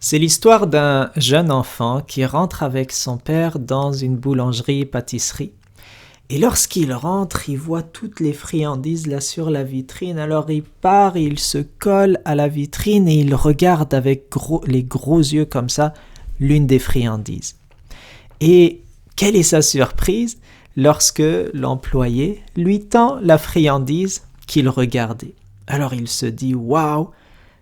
C'est l'histoire d'un jeune enfant qui rentre avec son père dans une boulangerie-pâtisserie. Et lorsqu'il rentre, il voit toutes les friandises là sur la vitrine. Alors il part, il se colle à la vitrine et il regarde avec les gros yeux comme ça l'une des friandises. Et quelle est sa surprise lorsque l'employé lui tend la friandise qu'il regardait. Alors il se dit « Waouh,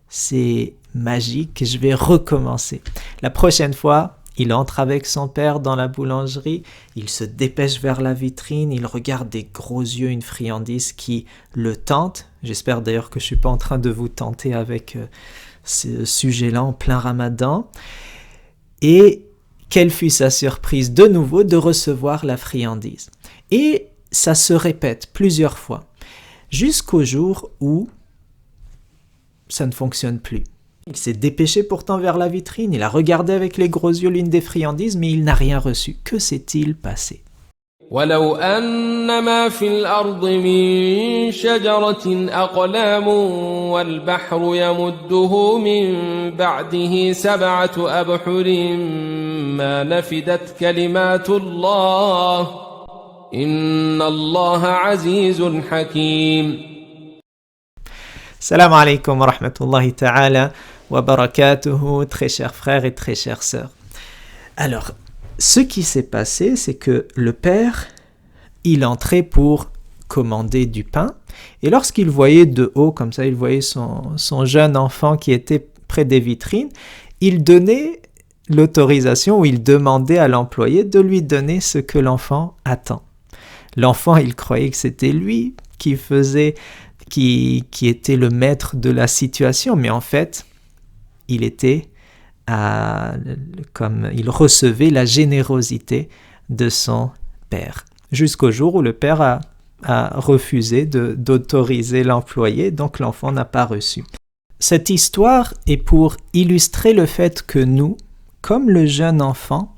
c'est magique, je vais recommencer ». La prochaine fois, il entre avec son père dans la boulangerie, il se dépêche vers la vitrine, il regarde des gros yeux une friandise qui le tente. J'espère d'ailleurs que je ne suis pas en train de vous tenter avec ce sujet-là en plein ramadan. Et quelle fut sa surprise de nouveau de recevoir la friandise. Et ça se répète plusieurs fois, jusqu'au jour où ça ne fonctionne plus. Il s'est dépêché pourtant vers la vitrine, il a regardé avec les gros yeux l'une des friandises, mais il n'a rien reçu. Que s'est-il passé ? ولو أن ما في الأرض من شجرة أقلام والبحر يمده من بعده 7 أبحر ما نفدت كلمات الله إن الله عزيز حكيم. Salam alaikum wa rahmatullahi ta'ala wa barakatuhu, très chers frères et très chères sœurs. Alors, ce qui s'est passé, c'est que le père, il entrait pour commander du pain, et lorsqu'il voyait de haut, comme ça, il voyait son jeune enfant qui était près des vitrines, il donnait l'autorisation, ou il demandait à l'employé de lui donner ce que l'enfant attend. L'enfant, il croyait que c'était lui qui était le maître de la situation, mais en fait, il recevait la générosité de son père. Jusqu'au jour où le père a refusé d'autoriser l'employé, donc l'enfant n'a pas reçu. Cette histoire est pour illustrer le fait que nous, comme le jeune enfant,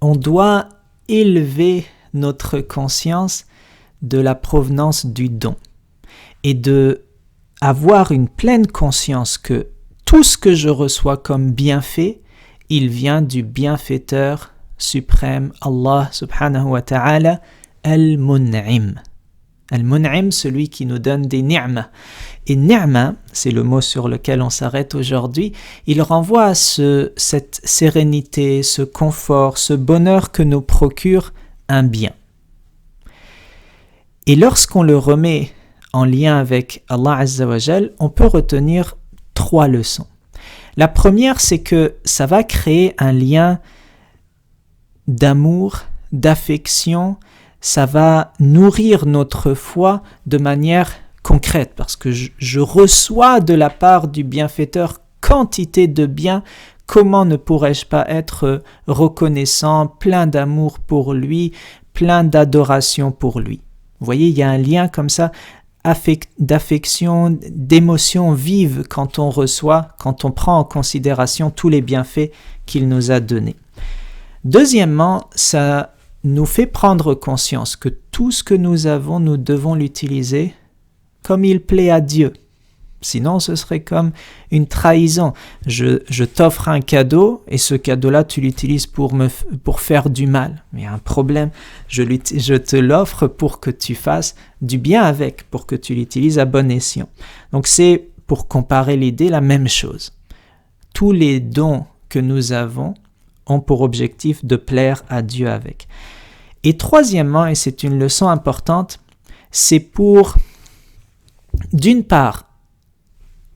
on doit élever notre conscience de la provenance du don et de avoir une pleine conscience que tout ce que je reçois comme bienfait, il vient du bienfaiteur suprême, Allah subhanahu wa ta'ala, Al-Mun'im. Al-Mun'im, celui qui nous donne des ni'ma. Et ni'ma, c'est le mot sur lequel on s'arrête aujourd'hui, il renvoie à cette sérénité, ce confort, ce bonheur que nous procure un bien. Et lorsqu'on le remet en lien avec Allah Azza wa Jal, on peut retenir 3 leçons. La première, c'est que ça va créer un lien d'amour, d'affection, ça va nourrir notre foi de manière concrète, parce que je reçois de la part du bienfaiteur quantité de biens. Comment ne pourrais-je pas être reconnaissant, plein d'amour pour lui, plein d'adoration pour lui? Vous voyez, il y a un lien comme ça, d'affection, d'émotion vive quand on reçoit, quand on prend en considération tous les bienfaits qu'il nous a donnés. Deuxièmement, ça nous fait prendre conscience que tout ce que nous avons, nous devons l'utiliser comme il plaît à Dieu. Sinon, ce serait comme une trahison. Je t'offre un cadeau et ce cadeau-là, tu l'utilises pour faire du mal. Mais il y a un problème. Je te l'offre pour que tu fasses du bien avec, pour que tu l'utilises à bon escient. Donc c'est, pour comparer l'idée, la même chose. Tous les dons que nous avons ont pour objectif de plaire à Dieu avec. Et troisièmement, et c'est une leçon importante, c'est pour, d'une part,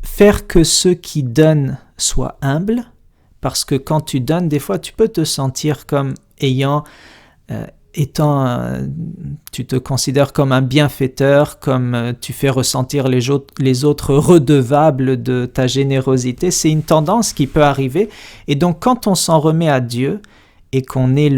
faire que ceux qui donnent soient humbles, parce que quand tu donnes, des fois, tu peux te sentir comme tu te considères comme un bienfaiteur, comme tu fais ressentir les autres redevables de ta générosité. C'est une tendance qui peut arriver. Et donc, quand on s'en remet à Dieu et qu'on est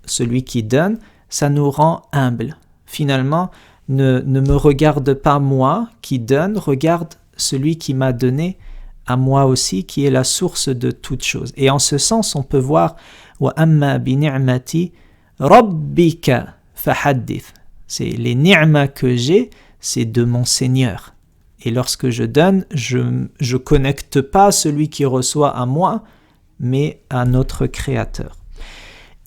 celui qui donne, ça nous rend humbles. Finalement, ne me regarde pas moi qui donne, regarde celui qui m'a donné à moi aussi, qui est la source de toutes choses. Et en ce sens, on peut voir wa amma bi ni'mati rabbika fahaddith. C'est les ni'ma que j'ai, c'est de mon Seigneur. Et lorsque je donne, je connecte pas celui qui reçoit à moi, mais à notre Créateur.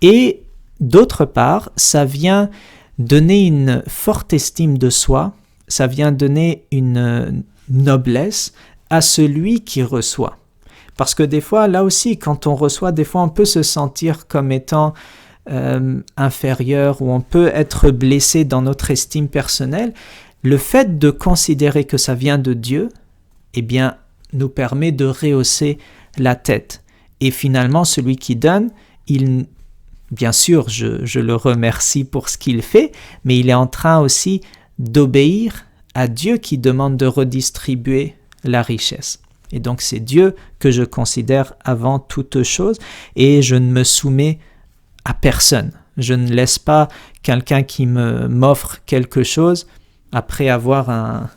Et d'autre part, ça vient donner une forte estime de soi, ça vient donner une noblesse à celui qui reçoit. Parce que des fois, là aussi, quand on reçoit, des fois on peut se sentir comme étant inférieur ou on peut être blessé dans notre estime personnelle. Le fait de considérer que ça vient de Dieu, eh bien, nous permet de rehausser la tête. Et finalement, celui qui donne, bien sûr, je le remercie pour ce qu'il fait, mais il est en train aussi d'obéir à Dieu qui demande de redistribuer la richesse. Et donc, c'est Dieu que je considère avant toute chose et je ne me soumets à personne. Je ne laisse pas quelqu'un qui m'offre quelque chose après avoir un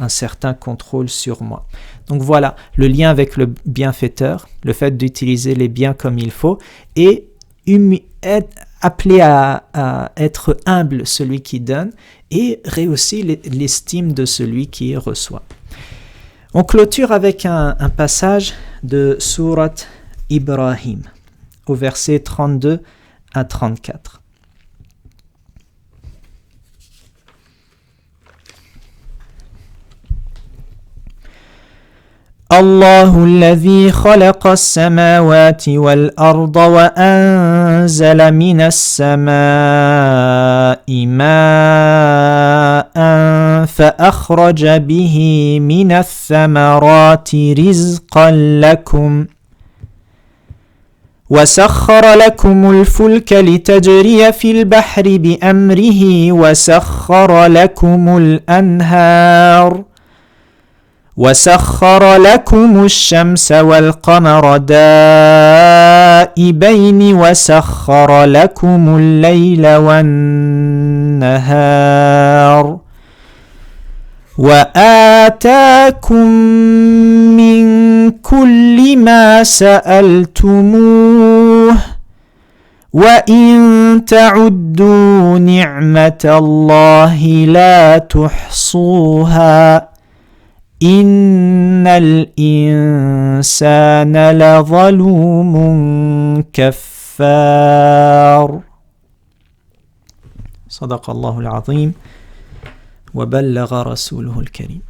certain contrôle sur moi. Donc voilà, le lien avec le bienfaiteur, le fait d'utiliser les biens comme il faut et appelé à être humble celui qui donne et rehausser l'estime de celui qui reçoit. On clôture avec un passage de Sourate Ibrahim, au verset 32 à 34. الله الذي خلق السماوات والأرض وأنزل من السماء ماء فأخرج به من الثمرات رزقا لكم وسخر لكم الفلك لتجري في البحر بأمره وسخر لكم الأنهار وسخر لكم الشمس والقمر دائبين وسخر لكم الليل والنهار وآتاكم من كل ما سألتموه وإن تعدوا نعمة الله لا تحصوها إن الإنسان لظلوم كفار صدق الله العظيم وبلغ رسوله الكريم